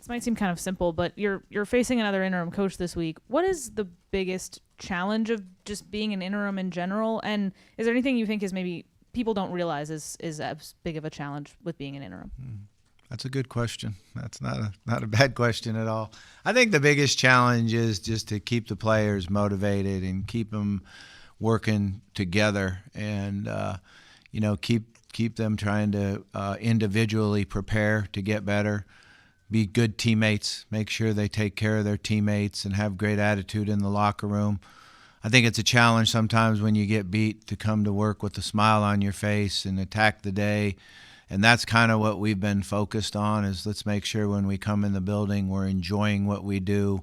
might seem kind of simple, but you're facing another interim coach this week. What is the biggest challenge of just being an interim in general? And is there anything you think is maybe people don't realize is as big of a challenge with being an interim? That's a good question. That's not a bad question at all. I think the biggest challenge is just to keep the players motivated and keep them working together, and keep them trying to individually prepare to get better, be good teammates, make sure they take care of their teammates and have great attitude in the locker room. I think it's a challenge sometimes when you get beat to come to work with a smile on your face and attack the day. And that's kind of what we've been focused on, is let's make sure when we come in the building we're enjoying what we do.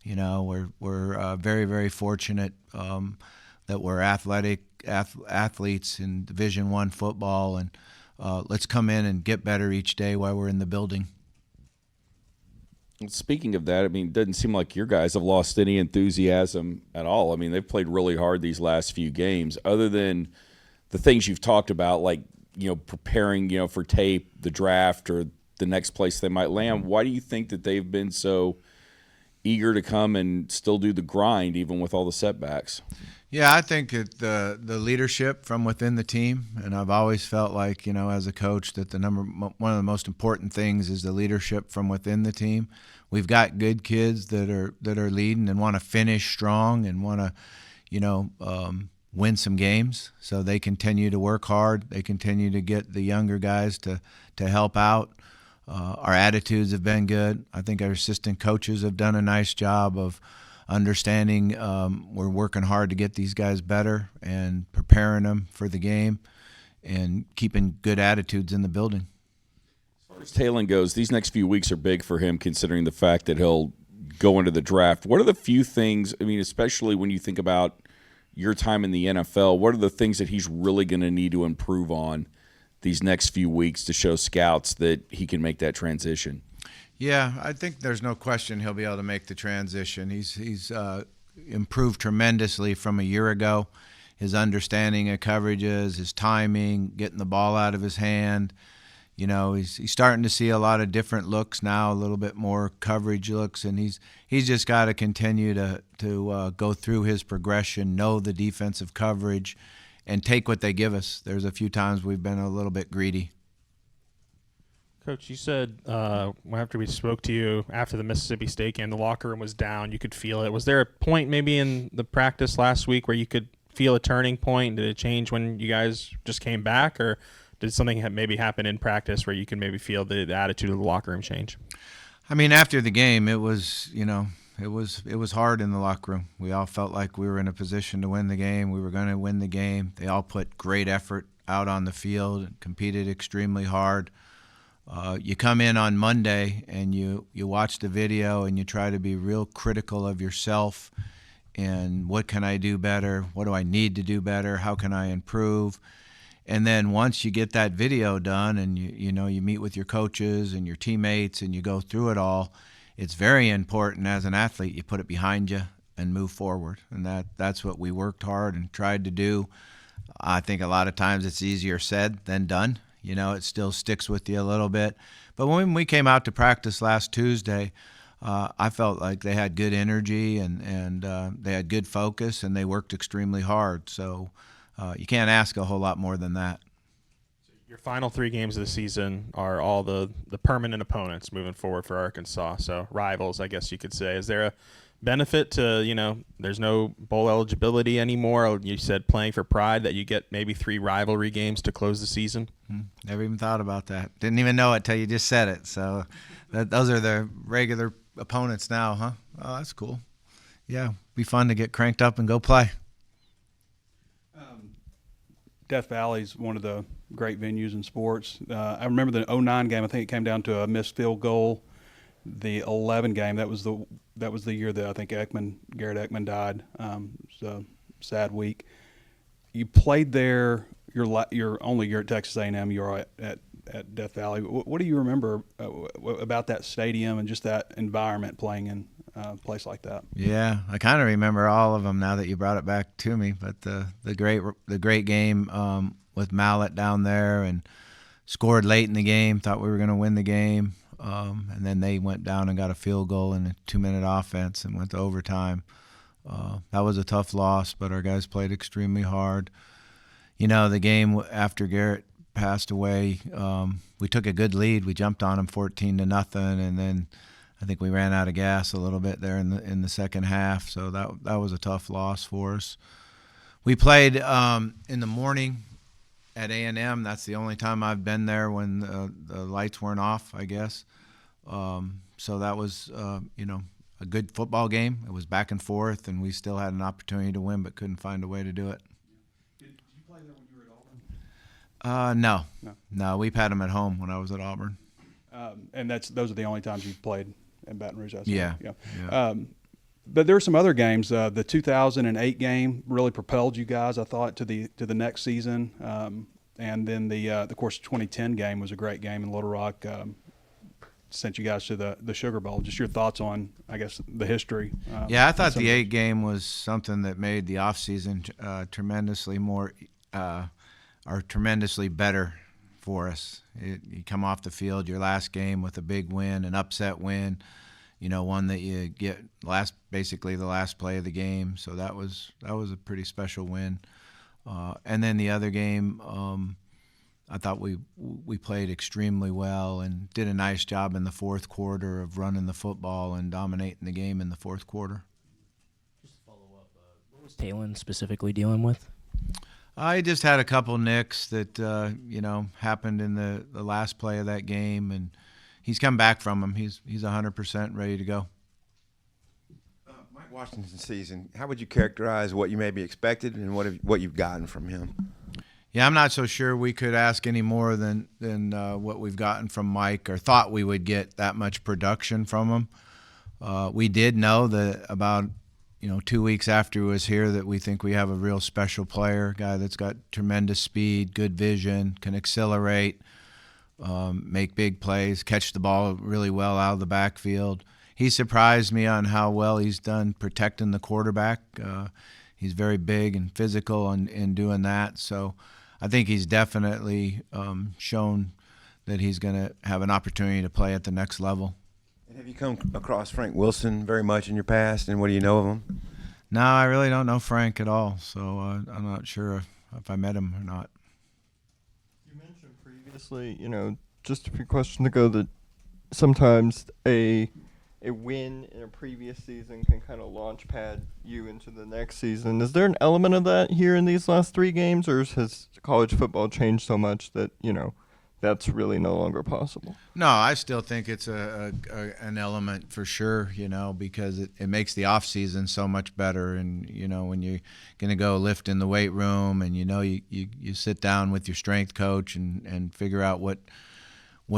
We're very, very fortunate that we're athletes in Division I football, and let's come in and get better each day while we're in the building. Speaking of that, it doesn't seem like your guys have lost any enthusiasm at all. They've played really hard these last few games. Other than the things you've talked about, like preparing for tape, the draft, or the next place they might land, why do you think that they've been so eager to come and still do the grind even with all the setbacks? Yeah, I think the leadership from within the team, and I've always felt like, as a coach, that one of the most important things is the leadership from within the team. We've got good kids that are leading and want to finish strong and want to, win some games. So they continue to work hard. They continue to get the younger guys to help out. Our attitudes have been good. I think our assistant coaches have done a nice job of understanding we're working hard to get these guys better and preparing them for the game and keeping good attitudes in the building. As far as Talon goes, these next few weeks are big for him considering the fact that he'll go into the draft. What are the few things, especially when you think about your time in the NFL, what are the things that he's really going to need to improve on these next few weeks to show scouts that he can make that transition? Yeah, I think there's no question he'll be able to make the transition. He's improved tremendously from a year ago. His understanding of coverages, his timing, getting the ball out of his hand. He's starting to see a lot of different looks now, a little bit more coverage looks, and he's just got to continue to go through his progression, know the defensive coverage, and take what they give us. There's a few times we've been a little bit greedy. Coach, you said after we spoke to you after the Mississippi State game, the locker room was down. You could feel it. Was there a point maybe in the practice last week where you could feel a turning point? Did it change when you guys just came back, or did something maybe happen in practice where you can maybe feel the attitude of the locker room change? After the game, it was hard in the locker room. We all felt like we were in a position to win the game. We were going to win the game. They all put great effort out on the field and competed extremely hard. You come in on Monday and you watch the video and you try to be real critical of yourself and what can I do better? What do I need to do better? How can I improve? And then once you get that video done and you meet with your coaches and your teammates and you go through it all, it's very important as an athlete you put it behind you and move forward. And that's what we worked hard and tried to do. I think a lot of times it's easier said than done. It still sticks with you a little bit. But when we came out to practice last Tuesday, I felt like they had good energy and they had good focus and they worked extremely hard. So you can't ask a whole lot more than that. Your final 3 games of the season are all the permanent opponents moving forward for Arkansas, so rivals, I guess you could say. Is there a benefit to, there's no bowl eligibility anymore? You said playing for pride, that you get maybe 3 rivalry games to close the season? Never even thought about that. Didn't even know it till you just said it. So those are the regular opponents now, huh? Oh, that's cool. Yeah, be fun to get cranked up and go play. Death Valley's one of the great venues in sports. I remember the 2009 game. I think it came down to a missed field goal. The 2011 game, that was the year that I think Garrett Ekman died. It's a sad week. You played there. Your only year at Texas A&M. You were at Death Valley. What do you remember about that stadium and just that environment playing in a place like that? Yeah, I kind of remember all of them now that you brought it back to me. But the great game with Mallet down there and scored late in the game. Thought we were going to win the game. and then they went down and got a field goal in a 2-minute offense and went to overtime. That was a tough loss, but our guys played extremely hard. You know, the game after Garrett passed away, we took a good lead. We jumped on them 14-0, and then I think we ran out of gas a little bit there in the second half. So that was a tough loss for us. We played in the morning at A&M. That's the only time I've been there when the lights weren't off, I guess. So that was a good football game. It was back and forth, and we still had an opportunity to win, but couldn't find a way to do it. Did you play there when you were at Auburn? No. We've had them at home when I was at Auburn. And those are the only times you've played in Baton Rouge. Yeah. But there were some other games. The 2008 game really propelled you guys, I thought, to the next season. And then the course 2010 game was a great game in Little Rock. Sent you guys to the Sugar Bowl. Just your thoughts on, I guess, the history. I thought the 8 game was something that made the off season tremendously better for us. You come off the field, your last game with a big win, an upset win. One that you get basically the last play of the game. So that was a pretty special win. And then the other game, I thought we played extremely well and did a nice job in the fourth quarter of running the football and dominating the game in the fourth quarter. Just to follow up, what was Talon specifically dealing with? I just had a couple nicks that happened in the last play of that game, and he's come back from them. He's 100% ready to go. Mike Washington's season, how would you characterize what you maybe expected and what you've gotten from him? Yeah, I'm not so sure we could ask any more than what we've gotten from Mike, or thought we would get that much production from him. We did know that about 2 weeks after he was here that we think we have a real special player, a guy that's got tremendous speed, good vision, can accelerate, make big plays, catch the ball really well out of the backfield. He surprised me on how well he's done protecting the quarterback. He's very big and physical in doing that. So I think he's definitely shown that he's going to have an opportunity to play at the next level. And have you come across Frank Wilson very much in your past, and what do you know of him? No, I really don't know Frank at all, so I'm not sure if I met him or not. You mentioned previously, just a few questions ago, that sometimes a win in a previous season can kind of launch pad you into the next season. Is there an element of that here in these last 3 games, or has college football changed so much that, that's really no longer possible? No, I still think it's an element for sure, because it makes the off season so much better. And, when you're going to go lift in the weight room and, you sit down with your strength coach and figure out what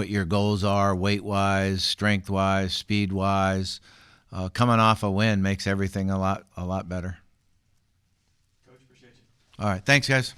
your goals are, weight-wise, strength-wise, speed-wise. Coming off a win makes everything a lot better. Coach, appreciate you. All right. Thanks, guys.